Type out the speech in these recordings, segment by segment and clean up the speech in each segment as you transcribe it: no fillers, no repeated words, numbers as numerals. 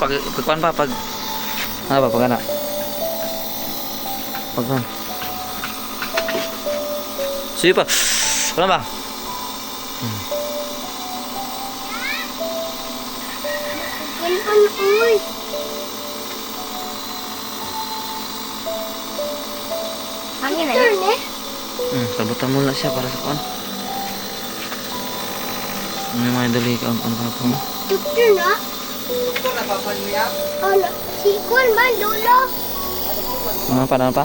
pagkuan pa pag ano ba pag ana. Pagkuan. Sige pa. Wala ba? Uy. Hangin na yun eh. Sabutan mo na siya para sa kuan. May mga dali ka ang mo. Doktor na? Doktor na papan mo yan? Ano? Si Kwan ba? Lolo? Ano pa?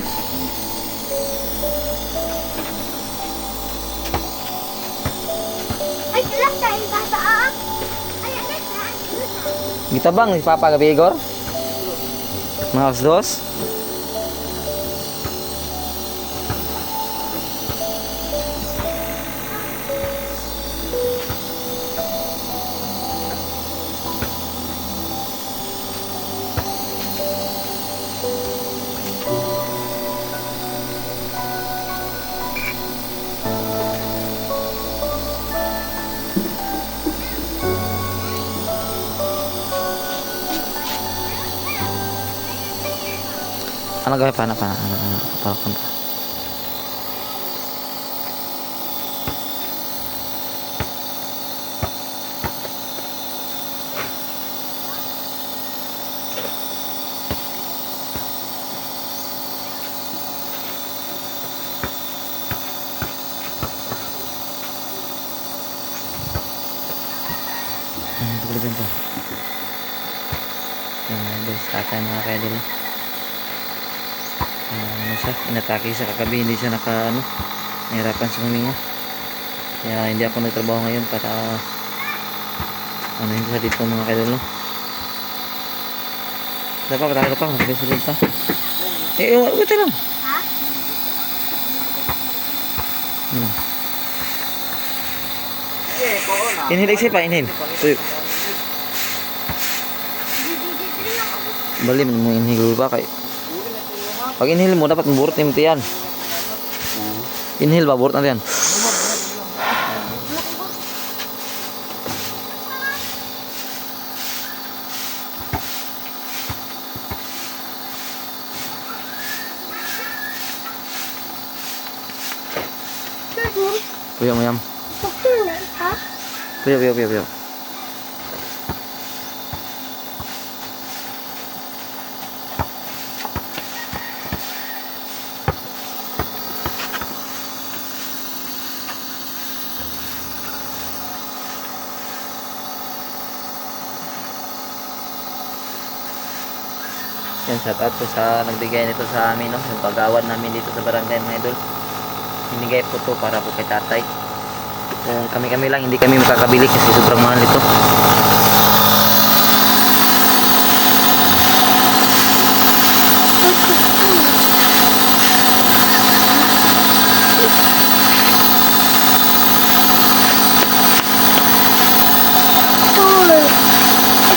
Ay, sila tayo bata ah. Ay, anak na. Kita bang si Papa gabi Igor? Mga alas 2? Ano gawin pa? Ano? Ito pala dyan pa. Yan mga boys, tatay mga kaidol. Ano siya, inatake siya kagabi, hindi siya nahirapan sa huminga. Kaya hindi ako nagtrabaho ngayon para hindi siya dito mga kaidol. Dapat patake ka pa, magkasulod pa. Wait lang. Ha? Inhale, exhale pa, inhale. Tuyo. Bali mo inhale ba kay? Pag inhale mo dapat maburot yung tiyan. Inhale ba burot na yan. Puyo mo yam. Doktor na, ha? Puyo. Yan, shout out po sa nagbigay nito sa amin, no? Yung pag-awad namin dito sa barangay mga idol. Binigay po to para po kay tatay. Kung kami-kami lang, hindi kami makakabili kasi sobrang mahal ito.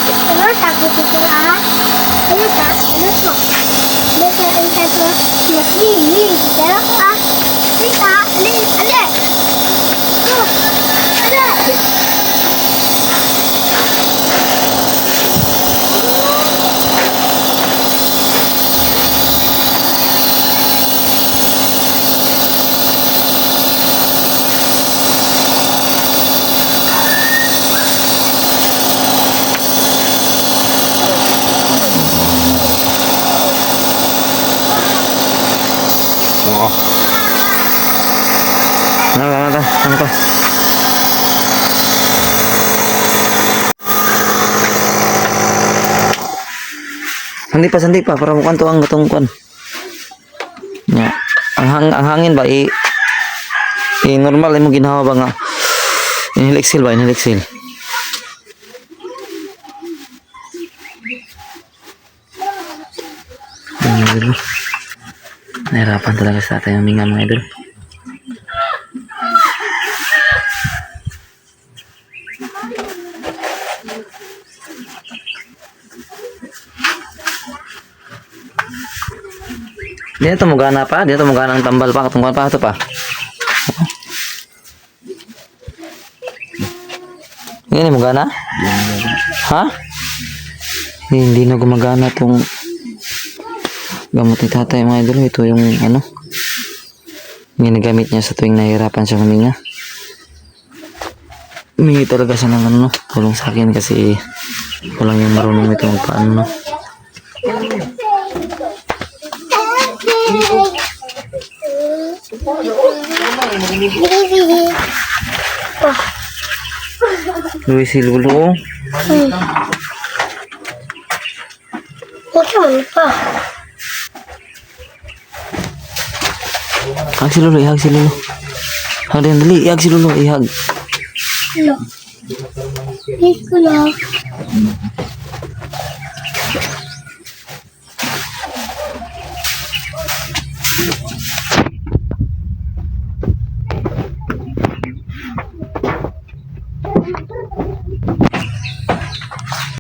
Doktor. Ano, takot ito ah? Ano ta? Ano to? Dito ang tato. Nakini. Pero ah. Tita, ali. Oh. Ali. Ano to? Sandi pa para mukan to ang gatong kwan. Ya. Ang hangin ba normal ay mo ginawa ba nga. Inhale exhale. Nahirapan talaga sa atin yung minga mga idol. Dito mugana pa, dito mugana ang tambal pa, katungkuan pa ito pa. Ini mugana? Ha? hindi na gumagana tong gamot ni tatay mga idol. Ito yung ano, ginagamit niya sa tuwing nahihirapan siya huminga. Humingi talaga siya ng ano, tulong sa akin kasi walang yung marunong ito magpaano. Luis si Lolo. Ito man pa. Ihag si Lolo, ihag si Lolo. Hag din, dali, ihag si Lolo, ihag. Ano? Ito na.